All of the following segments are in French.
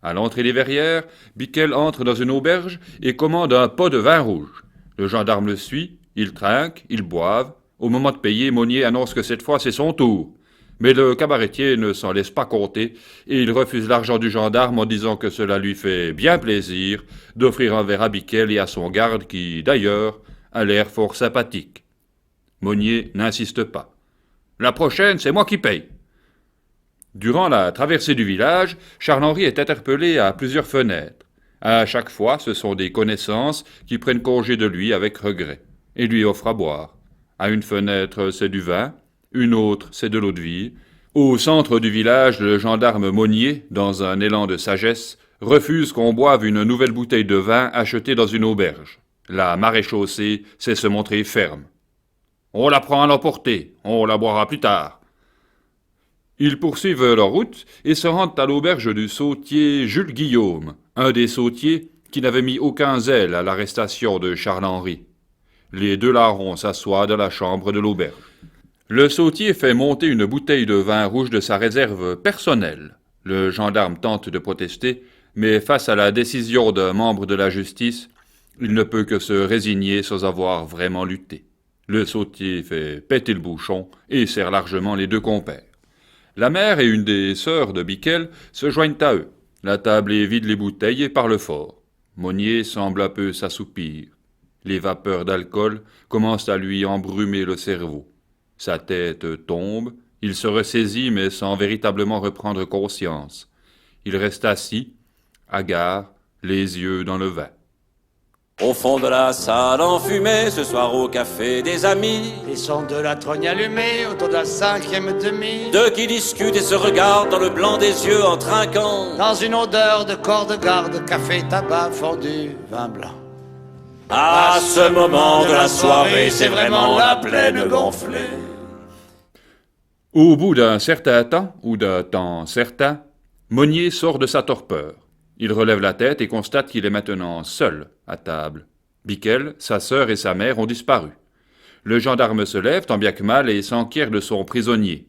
À l'entrée des Verrières, Biquel entre dans une auberge et commande un pot de vin rouge. Le gendarme le suit, ils trinquent, ils boivent. Au moment de payer, Monnier annonce que cette fois c'est son tour. Mais le cabaretier ne s'en laisse pas compter et il refuse l'argent du gendarme en disant que cela lui fait bien plaisir d'offrir un verre à Biquel et à son garde qui, d'ailleurs, a l'air fort sympathique. Monnier n'insiste pas. La prochaine, c'est moi qui paye. Durant la traversée du village, Charles-Henri est interpellé à plusieurs fenêtres. À chaque fois, ce sont des connaissances qui prennent congé de lui avec regret et lui offrent à boire. À une fenêtre, c'est du vin, une autre, c'est de l'eau-de-vie. Au centre du village, le gendarme Monnier, dans un élan de sagesse, refuse qu'on boive une nouvelle bouteille de vin achetée dans une auberge. La maréchaussée sait se montrer ferme. On la prend à l'emporter, on la boira plus tard. Ils poursuivent leur route et se rendent à l'auberge du sautier Jules Guillaume, un des sautiers qui n'avait mis aucun zèle à l'arrestation de Charles-Henri. Les deux larrons s'assoient dans la chambre de l'auberge. Le sautier fait monter une bouteille de vin rouge de sa réserve personnelle. Le gendarme tente de protester, mais face à la décision d'un membre de la justice, il ne peut que se résigner sans avoir vraiment lutté. Le sautier fait péter le bouchon et serre largement les deux compères. La mère et une des sœurs de Biquel se joignent à eux. La table est vide les bouteilles et parle fort. Monnier semble un peu s'assoupir. Les vapeurs d'alcool commencent à lui embrumer le cerveau. Sa tête tombe, il se ressaisit mais sans véritablement reprendre conscience. Il reste assis, hagard, les yeux dans le vin. Au fond de la salle enfumée, ce soir au café des amis, Les sons de la trogne allumée autour de la cinquième demi. deux qui discutent et se regardent dans le blanc des yeux en trinquant. Dans une odeur de corps de garde, café, tabac, fondu, vin blanc. À ce moment de la soirée, c'est vraiment la plaine gonflée. Au bout d'un certain temps, ou d'un temps certain, Monnier sort de sa torpeur. Il relève la tête et constate qu'il est maintenant seul à table. Biquel, sa sœur et sa mère ont disparu. Le gendarme se lève, tant bien que mal, et s'enquiert de son prisonnier.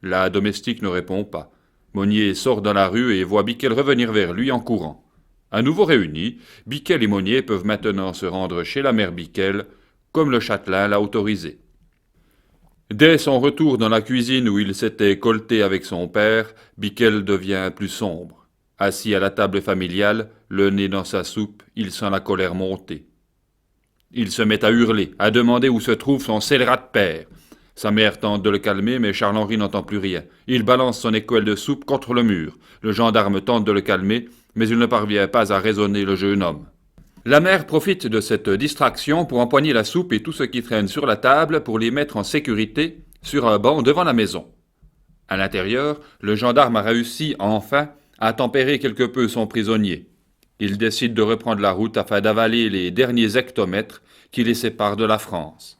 La domestique ne répond pas. Monnier sort dans la rue et voit Biquel revenir vers lui en courant. À nouveau réunis, Biquel et Monnier peuvent maintenant se rendre chez la mère Biquel, comme le châtelain l'a autorisé. Dès son retour dans la cuisine où il s'était colleté avec son père, Biquel devient plus sombre. Assis à la table familiale, le nez dans sa soupe, il sent la colère monter. Il se met à hurler, à demander où se trouve son scélérat de père. Sa mère tente de le calmer, mais Charles-Henri n'entend plus rien. Il balance son écuelle de soupe contre le mur. Le gendarme tente de le calmer, mais il ne parvient pas à raisonner le jeune homme. La mère profite de cette distraction pour empoigner la soupe et tout ce qui traîne sur la table pour les mettre en sécurité sur un banc devant la maison. À l'intérieur, le gendarme a réussi, enfin, à tempérer quelque peu son prisonnier. Il décide de reprendre la route afin d'avaler les derniers hectomètres qui les séparent de la France.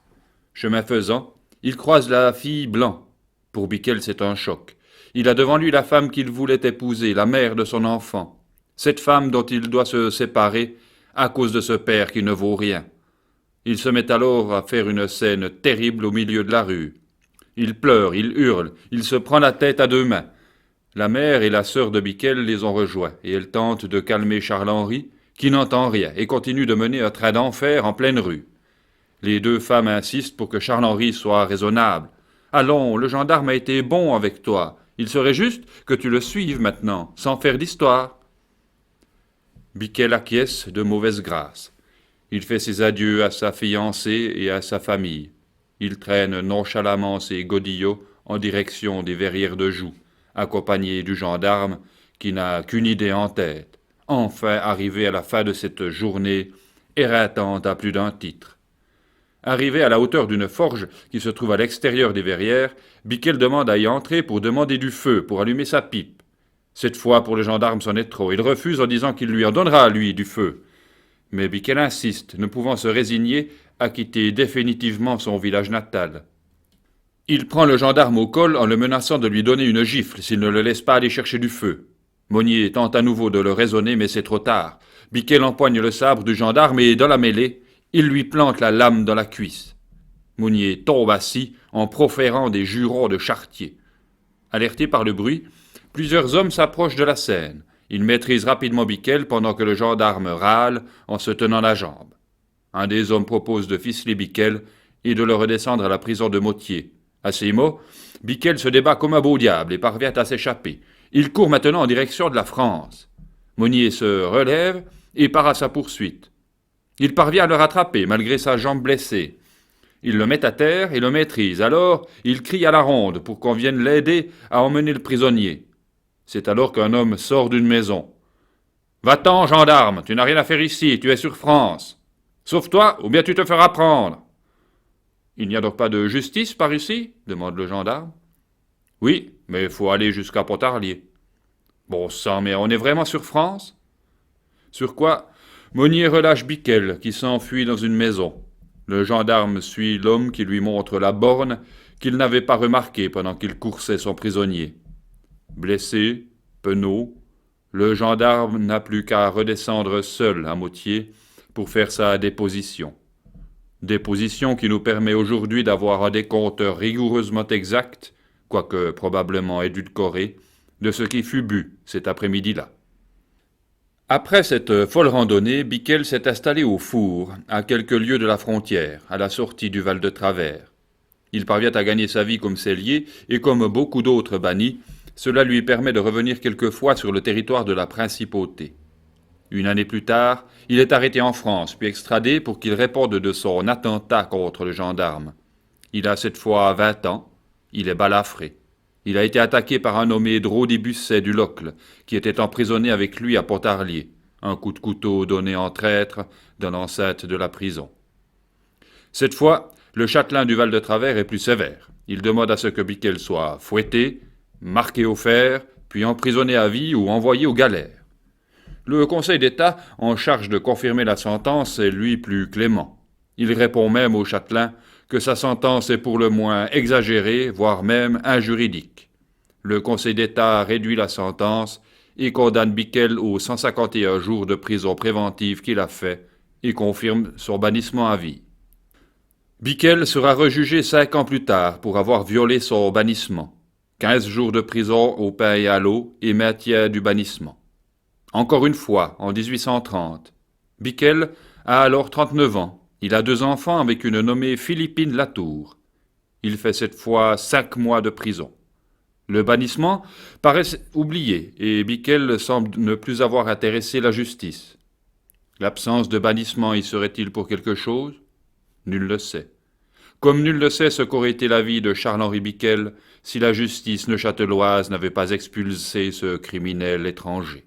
Chemin faisant, il croise la fille Blanc. Pour Biquel, c'est un choc. Il a devant lui la femme qu'il voulait épouser, la mère de son enfant. Cette femme dont il doit se séparer à cause de ce père qui ne vaut rien. Il se met alors à faire une scène terrible au milieu de la rue. Il pleure, il hurle, il se prend la tête à deux mains. La mère et la sœur de Biquel les ont rejoints, et elles tentent de calmer Charles-Henri, qui n'entend rien, et continue de mener un train d'enfer en pleine rue. Les deux femmes insistent pour que Charles-Henri soit raisonnable. « Allons, le gendarme a été bon avec toi. Il serait juste que tu le suives maintenant, sans faire d'histoire. » Biquel acquiesce de mauvaise grâce. Il fait ses adieux à sa fiancée et à sa famille. Il traîne nonchalamment ses godillots en direction des Verrières de Joux, accompagné du gendarme qui n'a qu'une idée en tête, enfin arrivé à la fin de cette journée éreintante à plus d'un titre. Arrivé à la hauteur d'une forge qui se trouve à l'extérieur des Verrières, Biquel demande à y entrer pour demander du feu pour allumer sa pipe. Cette fois, pour le gendarme, c'en est trop. Il refuse en disant qu'il lui en donnera à lui du feu. Mais Biquel insiste, ne pouvant se résigner à quitter définitivement son village natal. Il prend le gendarme au col en le menaçant de lui donner une gifle s'il ne le laisse pas aller chercher du feu. Monnier tente à nouveau de le raisonner, mais c'est trop tard. Biquel empoigne le sabre du gendarme et, dans la mêlée, il lui plante la lame dans la cuisse. Monnier tombe assis en proférant des jurons de charretier. Alertés par le bruit, plusieurs hommes s'approchent de la scène. Il maîtrise rapidement Biquel pendant que le gendarme râle en se tenant la jambe. Un des hommes propose de ficeler Biquel et de le redescendre à la prison de Motier. À ces mots, Biquel se débat comme un beau diable et parvient à s'échapper. Il court maintenant en direction de la France. Monnier se relève et part à sa poursuite. Il parvient à le rattraper malgré sa jambe blessée. Il le met à terre et le maîtrise. Alors, il crie à la ronde pour qu'on vienne l'aider à emmener le prisonnier. C'est alors qu'un homme sort d'une maison. « Va-t'en, gendarme, tu n'as rien à faire ici, tu es sur France. Sauve-toi, ou bien tu te feras prendre. » « Il n'y a donc pas de justice par ici ?» demande le gendarme. « Oui, mais il faut aller jusqu'à Pontarlier. »« Bon sang, mais on est vraiment sur France ?» Sur quoi, Monnier relâche Biquel, qui s'enfuit dans une maison. Le gendarme suit l'homme qui lui montre la borne qu'il n'avait pas remarquée pendant qu'il coursait son prisonnier. Blessé, penaud, le gendarme n'a plus qu'à redescendre seul à Motier pour faire sa déposition. Déposition qui nous permet aujourd'hui d'avoir un décompte rigoureusement exact, quoique probablement édulcoré, de ce qui fut bu cet après-midi-là. Après cette folle randonnée, Biquel s'est installé au four, à quelques lieues de la frontière, à la sortie du Val de Travers. Il parvient à gagner sa vie comme sellier, et comme beaucoup d'autres bannis, cela lui permet de revenir quelquefois sur le territoire de la principauté. Une année plus tard, il est arrêté en France, puis extradé pour qu'il réponde de son attentat contre le gendarme. Il a cette fois 20 ans, il est balafré. Il a été attaqué par un nommé Drôdy Busset du Locle, qui était emprisonné avec lui à Pontarlier, un coup de couteau donné en traître dans l'enceinte de la prison. Cette fois, le châtelain du Val de Travers est plus sévère. Il demande à ce que Biquel soit fouetté, marqué au fer, puis emprisonné à vie ou envoyé aux galères. Le Conseil d'État, en charge de confirmer la sentence, est lui plus clément. Il répond même au châtelain que sa sentence est pour le moins exagérée, voire même injuridique. Le Conseil d'État réduit la sentence et condamne Biquel aux 151 jours de prison préventive qu'il a fait et confirme son bannissement à vie. Biquel sera rejugé 5 ans plus tard pour avoir violé son bannissement. 15 jours de prison au pain et à l'eau et maintien du bannissement. Encore une fois, en 1830, Biquel a alors 39 ans. Il a 2 enfants avec une nommée Philippine Latour. Il fait cette fois 5 mois de prison. Le bannissement paraît oublié et Biquel semble ne plus avoir intéressé la justice. L'absence de bannissement y serait-il pour quelque chose? Nul ne sait. Comme nul ne sait ce qu'aurait été la vie de Charles-Henri Biquel si la justice neuchâteloise n'avait pas expulsé ce criminel étranger.